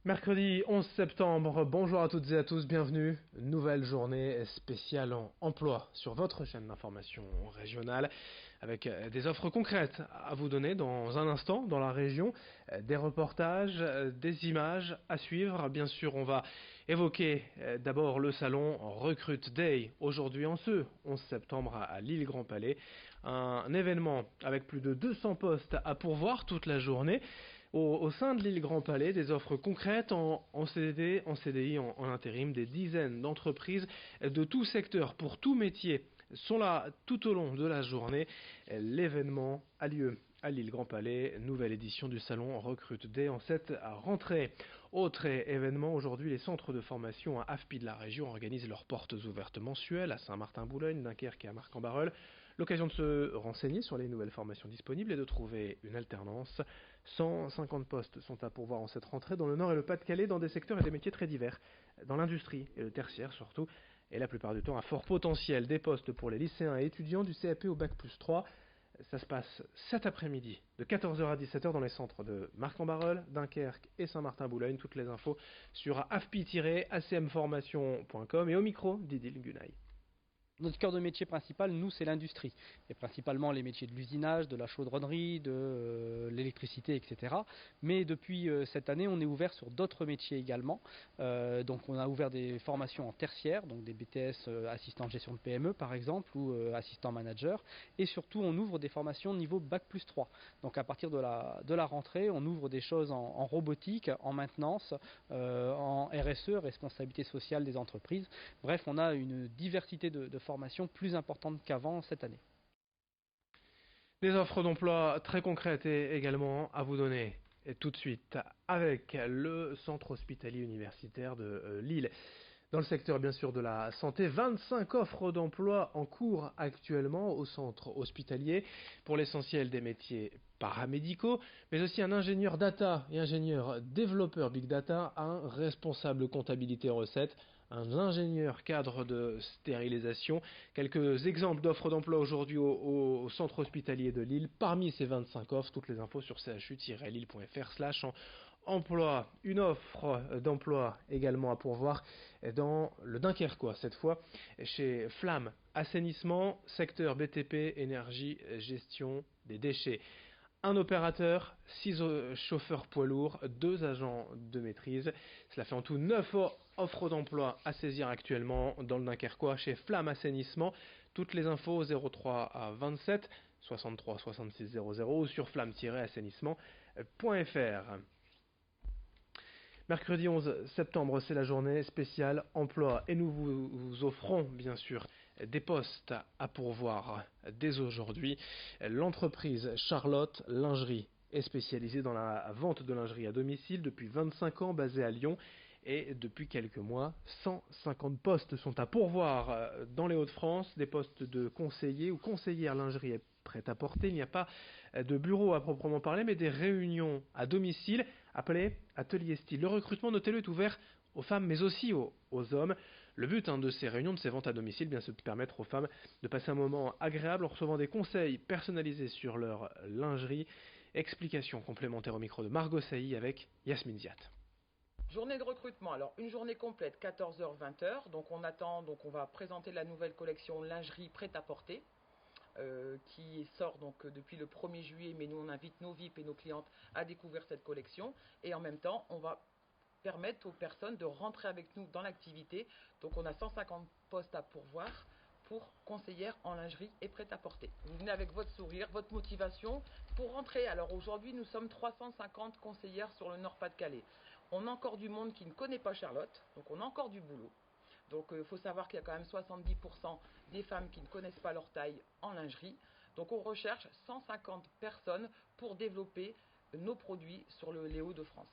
Mercredi 11 septembre, bonjour à toutes et à tous, bienvenue. Nouvelle journée spéciale en emploi sur votre chaîne d'information régionale avec des offres concrètes à vous donner dans un instant dans la région, des reportages, des images à suivre. Bien sûr, on va évoquer d'abord le salon Recruit Day aujourd'hui en ce 11 septembre à Lille Grand Palais. Un événement avec plus de 200 postes à pourvoir toute la journée. Au sein de l'île Grand Palais, des offres concrètes en CDD, en CDI, en intérim, des dizaines d'entreprises de tout secteur, pour tout métier, sont là tout au long de la journée. L'événement a lieu à l'île Grand Palais, nouvelle édition du salon Recruit Day en cette rentrée. Autre événement, aujourd'hui, les centres de formation à AFPI de la région organisent leurs portes ouvertes mensuelles à Saint-Martin-Boulogne, Dunkerque et à Marc-en-Barœul. L'occasion de se renseigner sur les nouvelles formations disponibles et de trouver une alternance. 150 postes sont à pourvoir en cette rentrée dans le Nord et le Pas-de-Calais dans des secteurs et des métiers très divers. Dans l'industrie et le tertiaire surtout, et la plupart du temps à fort potentiel, des postes pour les lycéens et étudiants du CAP au Bac+3. Ça se passe cet après-midi de 14h à 17h dans les centres de Marc-en-Barœul, Dunkerque et Saint-Martin-Boulogne. Toutes les infos sur afpi-acmformation.com et au micro d'Idil Gunay. Notre cœur de métier principal, nous, c'est l'industrie. Et principalement les métiers de l'usinage, de la chaudronnerie, de l'électricité, etc. Mais depuis cette année, on est ouvert sur d'autres métiers également. Donc on a ouvert des formations en tertiaire, donc des BTS assistant de gestion de PME par exemple, ou assistant manager. Et surtout, on ouvre des formations niveau Bac+3. Donc à partir de la rentrée, on ouvre des choses en robotique, en maintenance, en RSE, responsabilité sociale des entreprises. Bref, on a une diversité de formation plus importante qu'avant cette année. Des offres d'emploi très concrètes et également à vous donner et tout de suite avec le centre hospitalier universitaire de Lille. Dans le secteur bien sûr de la santé, 25 offres d'emploi en cours actuellement au centre hospitalier, pour l'essentiel des métiers paramédicaux, mais aussi un ingénieur data et ingénieur développeur big data, un responsable comptabilité recettes, un ingénieur cadre de stérilisation. Quelques exemples d'offres d'emploi aujourd'hui au centre hospitalier de Lille. Parmi ces 25 offres, toutes les infos sur chu-lille.fr/emploi. Une offre d'emploi également à pourvoir dans le Dunkerquois, cette fois chez Flamme Assainissement, secteur BTP, énergie, gestion des déchets. Un opérateur, 6 chauffeurs poids lourds, 2 agents de maîtrise. Cela fait en tout 9 offres d'emploi à saisir actuellement dans le Dunkerquois chez Flamme Assainissement. Toutes les infos 03 à 27 63 66 00 ou sur flamme-assainissement.fr. Mercredi 11 septembre, c'est la journée spéciale emploi et nous vous offrons bien sûr des postes à pourvoir dès aujourd'hui. L'entreprise Charlotte Lingerie est spécialisée dans la vente de lingerie à domicile depuis 25 ans, basée à Lyon. Et depuis quelques mois, 150 postes sont à pourvoir dans les Hauts-de-France, des postes de conseillers ou conseillères lingerie et prêt-à-porter. Il n'y a pas de bureau à proprement parler, mais des réunions à domicile appelées ateliers style. Le recrutement, notez-le, est ouvert aux femmes, mais aussi aux hommes. Le but de ces réunions, de ces ventes à domicile, c'est de permettre aux femmes de passer un moment agréable en recevant des conseils personnalisés sur leur lingerie. Explication complémentaire au micro de Margot Sailly avec Yasmine Ziat. Journée de recrutement, alors une journée complète, 14h-20h, donc on va présenter la nouvelle collection lingerie prêt-à-porter, qui sort donc depuis le 1er juillet, mais nous on invite nos VIP et nos clientes à découvrir cette collection, et en même temps on va permettre aux personnes de rentrer avec nous dans l'activité, donc on a 150 postes à pourvoir pour conseillère en lingerie et prêt-à-porter. Vous venez avec votre sourire, votre motivation pour rentrer. Alors aujourd'hui, nous sommes 350 conseillères sur le Nord-Pas-de-Calais. On a encore du monde qui ne connaît pas Charlotte, donc on a encore du boulot. Donc il faut savoir qu'il y a quand même 70% des femmes qui ne connaissent pas leur taille en lingerie. Donc on recherche 150 personnes pour développer nos produits sur les Hauts-de-France.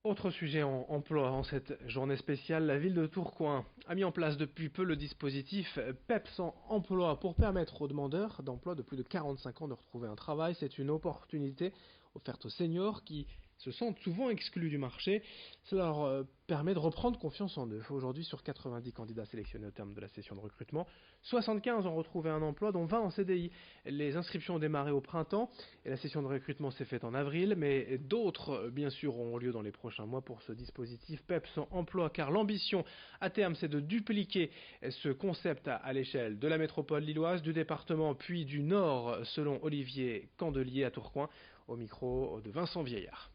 Autre sujet en emploi en cette journée spéciale, la ville de Tourcoing a mis en place depuis peu le dispositif PEPS en emploi pour permettre aux demandeurs d'emploi de plus de 45 ans de retrouver un travail. C'est une opportunité offerte aux seniors qui se sentent souvent exclus du marché. Cela leur permet de reprendre confiance en eux. Aujourd'hui, sur 90 candidats sélectionnés au terme de la session de recrutement, 75 ont retrouvé un emploi, dont 20 en CDI. Les inscriptions ont démarré au printemps et la session de recrutement s'est faite en avril, mais d'autres, bien sûr, auront lieu dans les prochains mois pour ce dispositif PEPS Emploi, car l'ambition à terme, c'est de dupliquer ce concept à l'échelle de la métropole lilloise, du département, puis du Nord, selon Olivier Candelier à Tourcoing, au micro de Vincent Vieillard.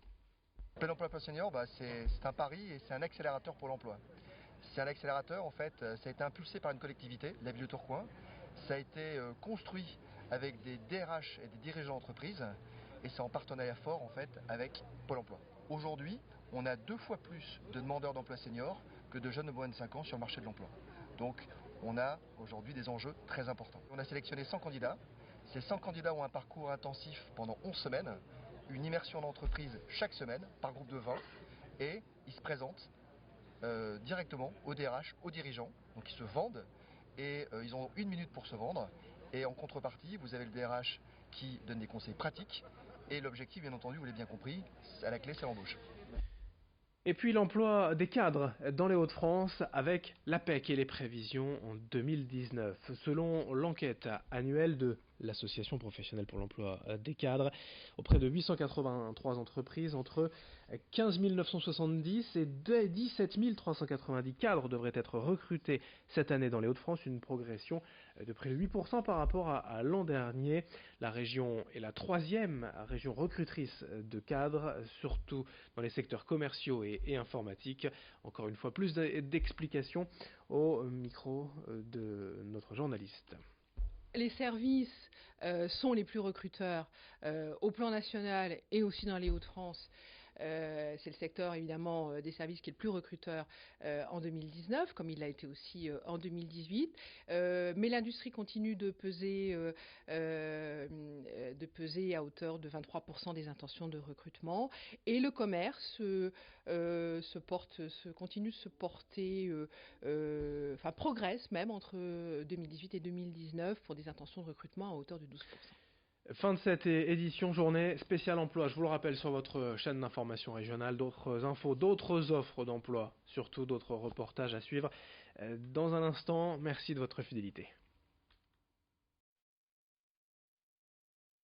Appel emploi senior, c'est un pari et c'est un accélérateur pour l'emploi. C'est un accélérateur, en fait, ça a été impulsé par une collectivité, la ville de Tourcoing. Ça a été construit avec des DRH et des dirigeants d'entreprise et c'est en partenariat fort, en fait, avec Pôle emploi. Aujourd'hui, on a 2 fois plus de demandeurs d'emploi seniors que de jeunes de moins de 5 ans sur le marché de l'emploi. Donc, on a aujourd'hui des enjeux très importants. On a sélectionné 100 candidats. Ces 100 candidats ont un parcours intensif pendant 11 semaines, une immersion d'entreprise chaque semaine par groupe de 20 et ils se présentent directement au DRH, aux dirigeants, donc ils se vendent et ils ont 1 minute pour se vendre et en contrepartie vous avez le DRH qui donne des conseils pratiques et l'objectif bien entendu, vous l'avez bien compris, à la clé c'est l'embauche. Et puis l'emploi des cadres dans les Hauts-de-France avec l'APEC et les prévisions en 2019. Selon l'enquête annuelle de l'Association professionnelle pour l'emploi des cadres, auprès de 883 entreprises, entre 15 970 et 17 390 cadres devraient être recrutés cette année dans les Hauts-de-France, une progression de près de 8% par rapport à l'an dernier. La région est la 3e région recrutrice de cadres, surtout dans les secteurs commerciaux et informatiques. Encore une fois, plus d'explications au micro de notre journaliste. Les services sont les plus recruteurs au plan national et aussi dans les Hauts-de-France. C'est le secteur évidemment des services qui est le plus recruteur en 2019, comme il l'a été aussi en 2018. Mais l'industrie continue de peser à hauteur de 23% des intentions de recrutement. Et le commerce continue de se porter, progresse même entre 2018 et 2019 pour des intentions de recrutement à hauteur de 12%. Fin de cette édition journée spéciale emploi. Je vous le rappelle sur votre chaîne d'information régionale, d'autres infos, d'autres offres d'emploi, surtout d'autres reportages à suivre. Dans un instant, merci de votre fidélité.